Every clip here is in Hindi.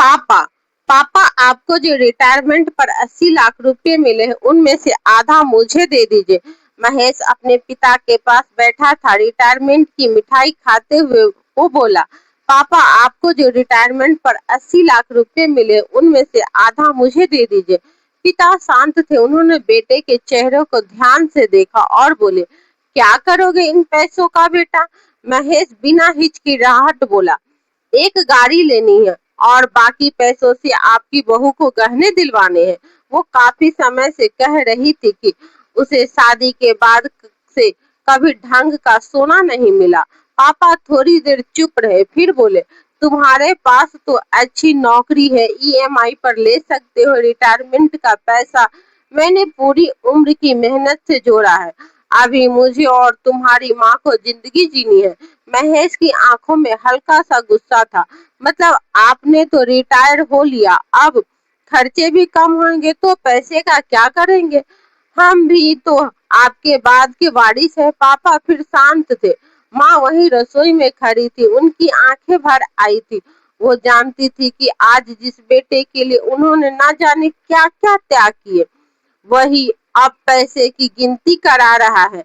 पापा पापा आपको जो रिटायरमेंट पर 80 लाख रुपए मिले हैं उनमें से आधा मुझे दे दीजिए। महेश अपने पिता के पास बैठा था। रिटायरमेंट की मिठाई खाते हुए वो बोला, पापा आपको जो रिटायरमेंट पर 80 लाख रुपए मिले उनमें से आधा मुझे दे दीजिए। पिता शांत थे। उन्होंने बेटे के चेहरे को ध्यान से देखा और बोले, क्या करोगे इन पैसों का बेटा? महेश बिना हिचकिचाहट बोला, एक गाड़ी लेनी है और बाकी पैसों से आपकी बहू को गहने दिलवाने हैं। वो काफी समय से कह रही थी कि उसे शादी के बाद से कभी ढंग का सोना नहीं मिला। पापा थोड़ी देर चुप रहे, फिर बोले, तुम्हारे पास तो अच्छी नौकरी है, ईएमआई पर ले सकते हो। रिटायरमेंट का पैसा मैंने पूरी उम्र की मेहनत से जोड़ा है। अभी मुझे और तुम्हारी माँ को जिंदगी जीनी है। महेश की आंखों में हल्का सा गुस्सा था। मतलब आपने तो रिटायर हो लिया, अब खर्चे भी कम होंगे तो पैसे का क्या करेंगे? हम भी तो आपके बाद के वारिस है। पापा फिर शांत थे। माँ वही रसोई में खड़ी थी, उनकी आंखें भर आई थी। वो जानती थी कि आज जिस बेटे के लिए उन्होंने ना जाने क्या क्या त्याग किए, वही अब पैसे की गिनती करा रहा है।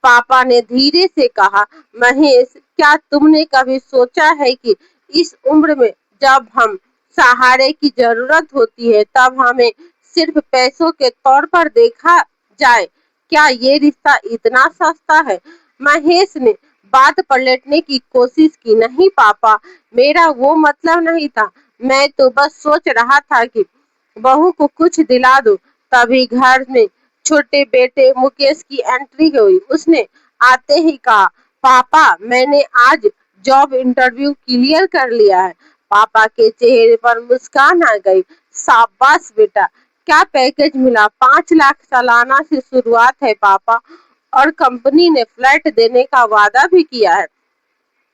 पापा ने धीरे से कहा, महेश क्या तुमने कभी सोचा है कि इस उम्र में जब हम सहारे की जरूरत होती है तब हमें सिर्फ पैसों के तौर पर देखा जाए? क्या ये रिश्ता इतना सस्ता है? महेश ने बात पलटने की कोशिश की, नहीं पापा, मेरा वो मतलब नहीं था। मैं तो बस सोच रहा था कि बहू को कुछ दिला दूं। तभी घर में छोटे बेटे मुकेश की एंट्री हुई। उसने आते ही कहा, पापा मैंने आज जॉब इंटरव्यू क्लियर कर लिया है। पापा के चेहरे पर मुस्कान आ गई। शाबाश बेटा, क्या पैकेज मिला? 5 लाख सालाना से शुरुआत है पापा, और कंपनी ने फ्लैट देने का वादा भी किया है।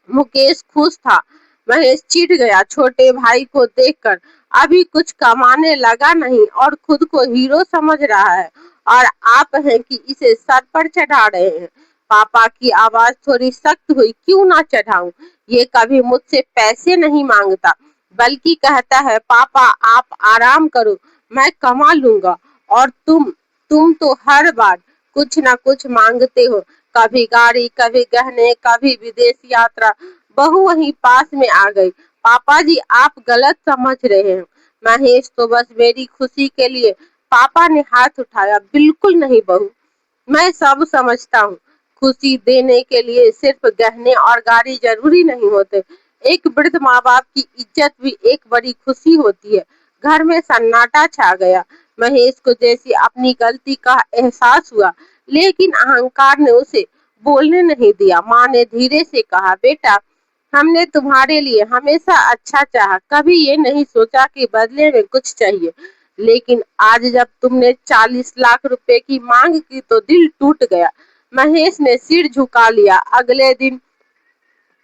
मुकेश खुश था। महेश चिढ़ गया छोटे भाई को देखकर। अभी कुछ कमाने लगा नहीं और खुद को हीरो समझ रहा है, और आप हैं कि इसे सर पर चढ़ा रहे हैं। पापा की आवाज थोड़ी सख्त हुई, क्यों ना चढ़ाऊं? ये कभी मुझसे पैसे नहीं मांगता, बल्कि कहता है, पापा आप आराम करो, मैं कमा लूंगा। और तुम तो हर बार कुछ ना कुछ मांगते हो, कभी गाड़ी, कभी गहने, कभी विदेश यात्रा। बहू वहीं पास में आ गई। पापा जी आप गलत समझ रहे हैं, महेश तो बस मेरी खुशी के लिए। पापा ने हाथ उठाया, बिल्कुल नहीं बहू, मैं सब समझता हूँ। खुशी देने के लिए सिर्फ गहने और गाड़ी जरूरी नहीं होते। एक वृद्ध माँ बाप की इज्जत भी एक बड़ी खुशी होती है। घर में सन्नाटा छा गया। महेश को जैसी अपनी गलती का एहसास हुआ, लेकिन अहंकार ने उसे बोलने नहीं दिया। माँ ने धीरे से कहा, बेटा हमने तुम्हारे लिए हमेशा अच्छा चाहा, कभी ये नहीं सोचा कि बदले में कुछ चाहिए। लेकिन आज जब तुमने 40 लाख रुपए की मांग की तो दिल टूट गया। महेश ने सिर झुका लिया। अगले दिन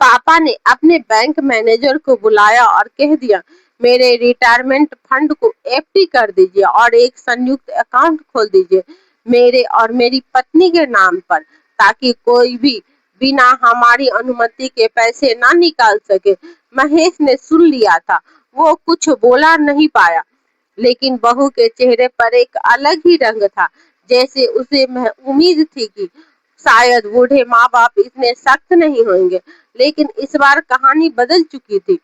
पापा ने अपने बैंक मैनेजर को बुलाया और कह दिया, मेरे रिटायरमेंट फंड को एफडी कर दीजिए और एक संयुक्त अकाउंट खोल दीजिए मेरे और मेरी पत्नी के नाम पर, ताकि कोई भी बिना हमारी अनुमति के पैसे ना निकाल सके। महेश ने सुन लिया था। वो कुछ बोला नहीं पाया, लेकिन बहू के चेहरे पर एक अलग ही रंग था। जैसे उसे उम्मीद थी कि शायद बूढ़े माँ बाप इतने सख्त नहीं होंगे। लेकिन इस बार कहानी बदल चुकी थी।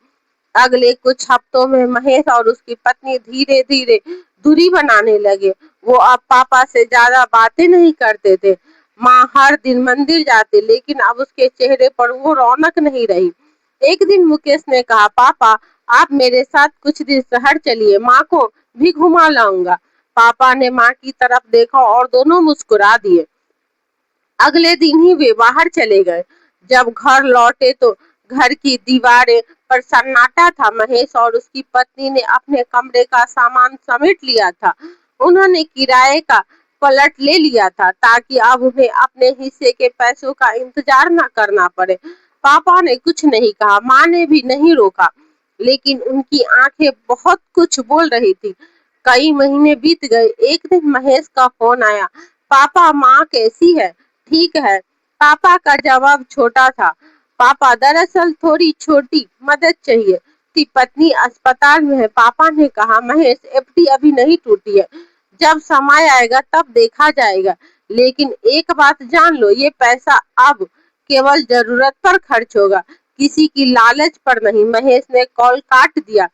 अगले कुछ हफ्तों में महेश और उसकी पत्नी धीरे धीरे दूरी बनाने लगे। वो अब पापा से ज्यादा बातें नहीं करते थे। माँ हर दिन मंदिर जाते, लेकिन अब उसके चेहरे पर वो रौनक नहीं रही। एक दिन मुकेश ने कहा, पापा आप मेरे साथ कुछ दिन शहर चलिए, माँ को भी घुमा लाऊंगा। पापा ने माँ की तरफ देखा और दोनों मुस्कुरा दिए। अगले दिन ही वे बाहर चले गए। जब घर लौटे तो घर की दीवारें पर सन्नाटा था। महेश और उसकी पत्नी ने अपने कमरे का सामान समेट लिया था। उन्होंने किराए का पलट ले लिया था, ताकि अब उन्हें अपने हिस्से के पैसों का इंतजार न करना पड़े। पापा ने कुछ नहीं कहा, माँ ने भी नहीं रोका, लेकिन उनकी आंखें बहुत कुछ बोल रही थी। कई महीने बीत गए। एक दिन महेश का फोन आया, पापा माँ कैसी है? ठीक है, पापा का जवाब छोटा था। पापा दरअसल थोड़ी छोटी मदद चाहिए। कि पत्नी अस्पताल में है। पापा ने कहा, महेश, एफडी अभी नहीं टूटी है, जब समय आएगा तब देखा जाएगा। लेकिन एक बात जान लो, ये पैसा अब केवल जरूरत पर खर्च होगा, किसी की लालच पर नहीं। महेश ने कॉल काट दिया।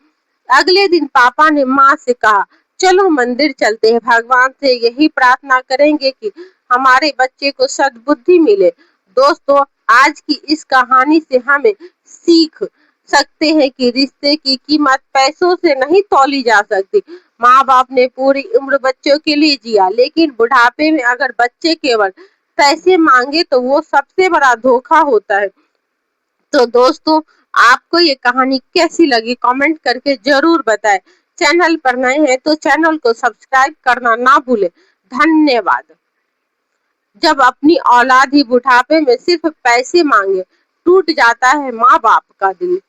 अगले दिन पापा ने माँ से कहा, चलो मंदिर चलते हैं, भगवान से यही प्रार्थना करेंगे कि हमारे बच्चे को सद्बुद्धि मिले। दोस्तों, आज की इस कहानी से हमें सीख सकते हैं कि रिश्ते की कीमत पैसों से नहीं तौली जा सकती। माँ बाप ने पूरी उम्र बच्चों के लिए जिया, लेकिन बुढ़ापे में अगर बच्चे केवल पैसे मांगे तो वो सबसे बड़ा धोखा होता है। तो दोस्तों, आपको ये कहानी कैसी लगी कमेंट करके जरूर बताएं। चैनल पर नए हैं तो चैनल को सब्सक्राइब करना ना भूलें। धन्यवाद। जब अपनी औलाद ही बुढ़ापे में सिर्फ पैसे मांगे, टूट जाता है माँ बाप का दिल।